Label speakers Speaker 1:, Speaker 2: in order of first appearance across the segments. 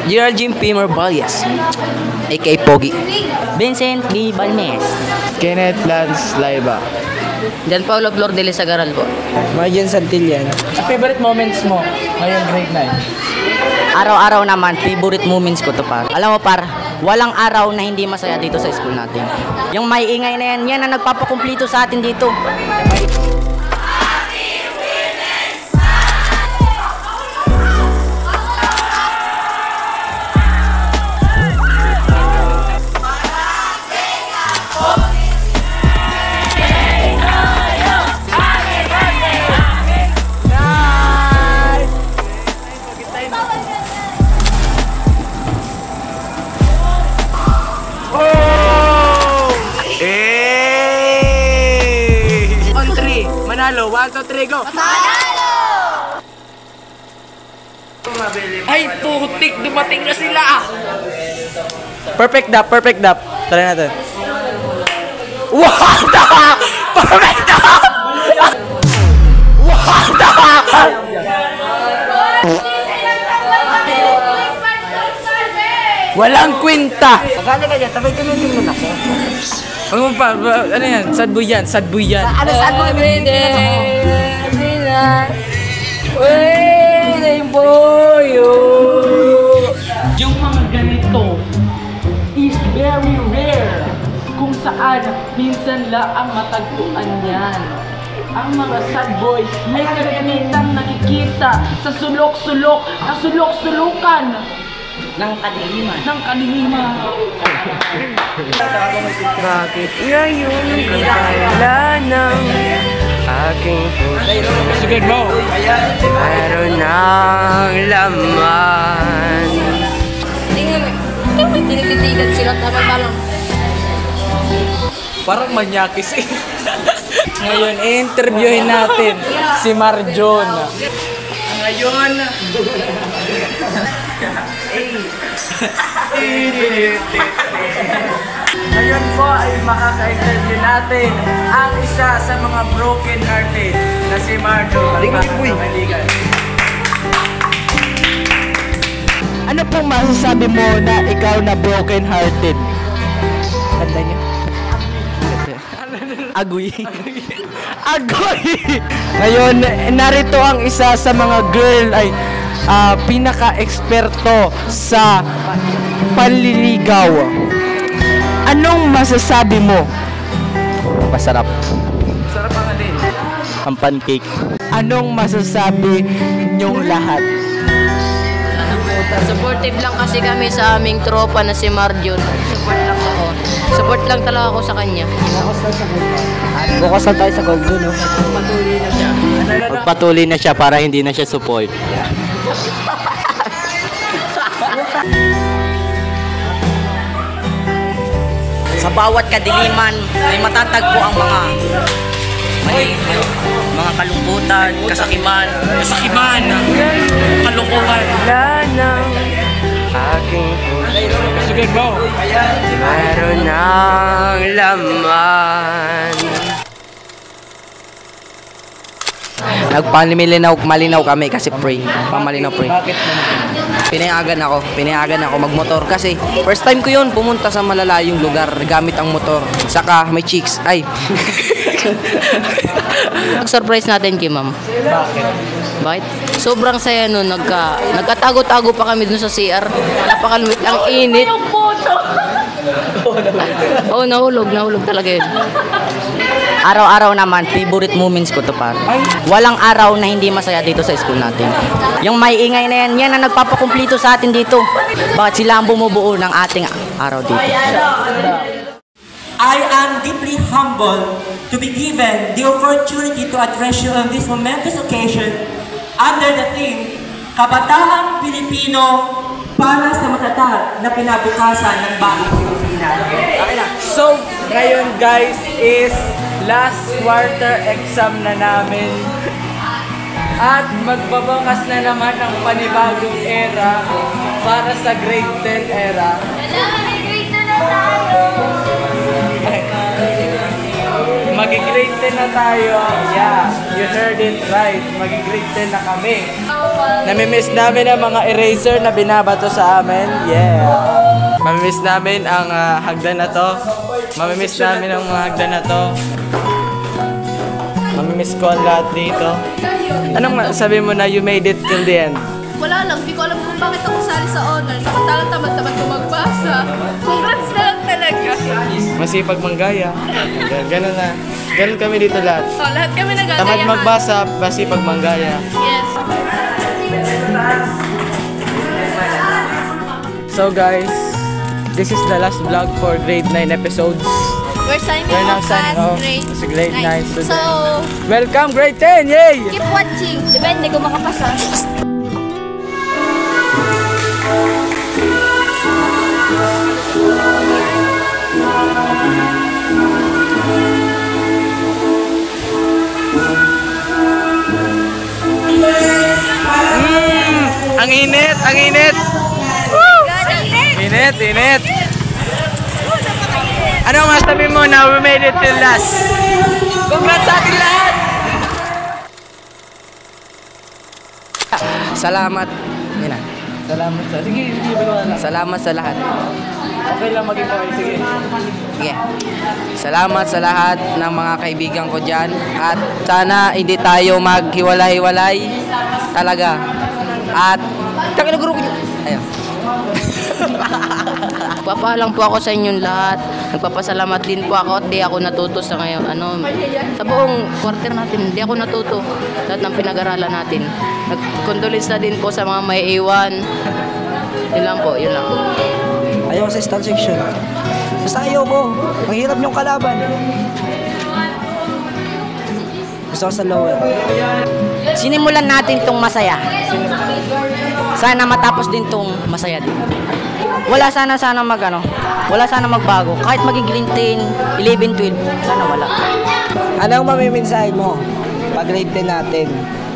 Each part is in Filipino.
Speaker 1: Gerald Jim P. Morballes, a.k.a. Pogi.
Speaker 2: Vincent D. Balmes.
Speaker 3: Kenneth Lance Laiba.
Speaker 2: Jan Paulo Flor de Lisagaran po.
Speaker 3: Marjan Santillan.
Speaker 4: Favorite moments mo ngayon grade 9?
Speaker 2: Araw-araw naman, favorite moments ko to par. Alam mo par, walang araw na hindi masaya dito sa school natin. Yung may ingay na yan ang nagpapakumplito sa atin dito.
Speaker 4: Manalo, 1, 2, 3, go!
Speaker 5: Manalo!
Speaker 4: Ay, putik! Dumating na sila!
Speaker 3: Perfect dap. Try natin.
Speaker 4: What the fuck? Perfect dap! What the fuck? Walang kwenta!
Speaker 3: Magkano ka dyan? Tabay gamitin mo na ko.
Speaker 4: Ano pa? Ano yan? Sad boy yan.
Speaker 3: Ano saan mo gamitin mo?
Speaker 4: Waiting for you. Yung mga ganito is very rare. Kung saan minsan lang matagpuan yan. Ang mga sad boy may kagamitang nakikita sa sulok-sulok, kasulok-sulukan
Speaker 2: Ng kadiliman.
Speaker 3: Bakit ngayon kailan ng aking puso?
Speaker 4: Sige mo.
Speaker 3: Mayroon ng laman.
Speaker 5: Tinititigan sila talang.
Speaker 4: Parang manyakis eh. Ngayon, i-interviewin natin si Marjon. Ngayon, ngayon po ay makaka-interview natin ang isa sa mga broken hearted na si Marjon.
Speaker 3: Ano pong masasabi mo na ikaw na broken hearted? Kanta niyo? Agoy. Ngayon, narito ang isa sa mga girl ay pinaka-eksperto sa panliligaw. Anong masasabi mo? Masarap.
Speaker 4: Sarap ang alin.
Speaker 3: Ang pancake. Anong masasabi ninyong lahat?
Speaker 2: Supportive lang kasi kami sa aming tropa na si Marjon. Support lang talaga ako sa kanya.
Speaker 3: Bukas na tayo sa gold, no? Magpatuloy na siya para hindi na siya support.
Speaker 2: Sa bawat kadiliman ay matatagpo ang mga kalungkutan, kasakiman, kalukuhan.
Speaker 3: Aking puso.
Speaker 4: Sige mo.
Speaker 3: Mayroon ng laman.
Speaker 1: Malinaw kami kasi pray. Pamalinaw pray. Pinayagan ako magmotor kasi first time ko yun pumunta sa malalayong lugar gamit ang motor. Saka may chicks. Ay.
Speaker 2: Surprise natin kay ma'am. Bakit? Sobrang saya nun. Nagkatago-tago pa kami dun sa CR. Napakalumit. Ang init. Oo, nahulog talaga yun. Araw-araw naman, favorite moments ko to par. Walang araw na hindi masaya dito sa school natin. Yung may ingay na yan ang nagpapakumplito sa atin dito. Bakit sila ang bumubuo ng ating araw dito?
Speaker 6: I am deeply humbled to be given the opportunity to address you on this momentous occasion under the theme, Kabataang Pilipino para sa matatag na kinabukasan ng bagong Pilipinas.
Speaker 4: So, ngayon guys is last quarter exam na namin. At magbabakas na naman ang panibagong era para sa grade 10 era.
Speaker 5: Grade 10 na tayo!
Speaker 4: Mag-grade 10 na tayo. Yeah, you heard it right. Mag-grade 10 na kami. Namimiss namin ang mga eraser na binabato sa amin. Yeah. Mamimiss namin ang hagdan na to. Mamimiss namin ang mga hagdan na to. Mamimiss ko ang lahat dito. Anong sabi mo na you made it till the end?
Speaker 5: Wala lang, di ko alam kung bakit ako sali sa honor. Samantalang tamad-tamad ko magbasa. Congrats na lang talaga.
Speaker 4: Masipag manggaya. Ganun na. Ganun kami dito lahat.
Speaker 5: Oh, lahat kami nagagayahan.
Speaker 4: Tamad magbasa, masipag manggaya.
Speaker 5: Yes.
Speaker 4: So guys, this is the last vlog for grade 9 episodes.
Speaker 5: We're signing
Speaker 4: We're now
Speaker 5: off
Speaker 4: signing
Speaker 5: as
Speaker 4: off
Speaker 5: grade
Speaker 4: as grade 9 student.
Speaker 5: So,
Speaker 4: Welcome grade 10! Yay!
Speaker 5: keep watching. Depende kung makapasa.
Speaker 4: Ang init! Ang init! Woo! Init! Init! Ano masabi mo na we made it till last? Congrats sa atin lahat!
Speaker 1: Salamat. Yun na.
Speaker 4: Salamat sa... Sige, hindi ba
Speaker 1: Salamat sa lahat.
Speaker 4: Okay lang maging okay. Sige.
Speaker 1: Sige. Salamat sa lahat ng mga kaibigan ko dyan. At sana hindi tayo maghiwalay-hiwalay. Talaga. At... Taka na grupo nyo. Ayun.
Speaker 2: Papaalam po ako sa inyong lahat. Nagpapasalamat din po ako at di ako natuto sa ngayon. Sa buong quarter natin, di ako natuto. Lahat ng pinag-aralan natin. Nag-condolence na din po sa mga may iwan. Yun lang po, yun lang.
Speaker 3: Ayaw sa star section. Basta ayaw ko. Ang hirap niyong kalaban. Gusto ko sa lower.
Speaker 2: Sinimulan natin tong masaya. Sana matapos din tong masaya din. Wala sana wala sana magbago. Kahit maging grade 10, 11, 12, sana wala.
Speaker 3: Anong mamimensahe mo pag grade 10 natin?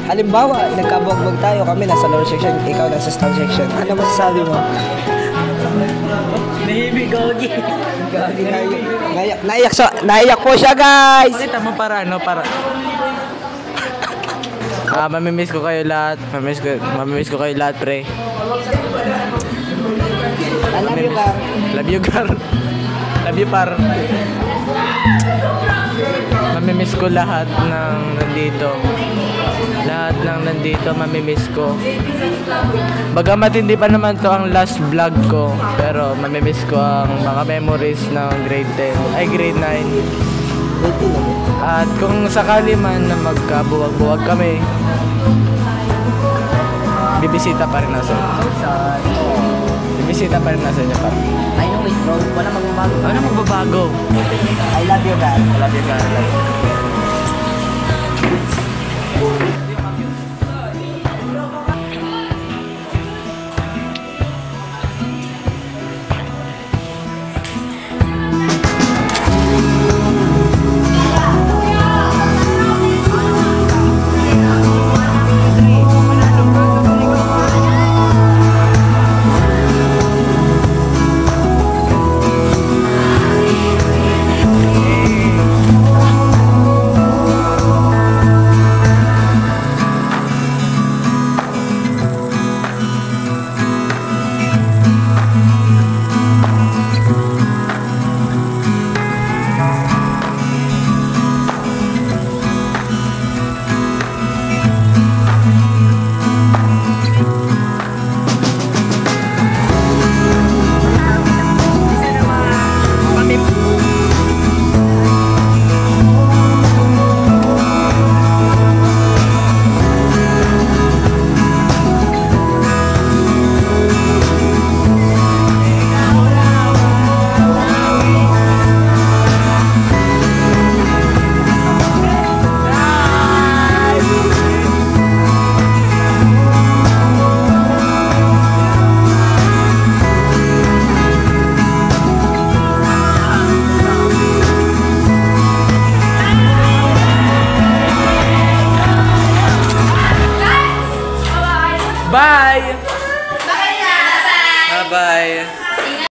Speaker 3: Halimbawa, nagkabugbog tayo, kami nasa lower section, ikaw nasa star section. Ano masasabi mo? Naiyak po siya, guys!
Speaker 4: Pakita mo para ano, para... mamimiss ko kayo lahat. Mamimiss ko kayo lahat, pre.
Speaker 3: I love you, Gar.
Speaker 4: Love you, Gar. Love you, par. Mamimiss ko lahat ng nandito. Lahat ng nandito, mamimiss ko. Bagamat hindi pa naman to ang last vlog ko, pero mamimiss ko ang mga memories ng grade 10, ay grade 9. At kung sakali man na magkabuwag-buwag kami, bibisita pa rin nasa inyo. Bibisita pa rin nasa inyo pa.
Speaker 2: I know it, bro. Wala magbabago.
Speaker 4: Ano magbabago?
Speaker 3: I love you, Gar.
Speaker 4: Love you, Gar.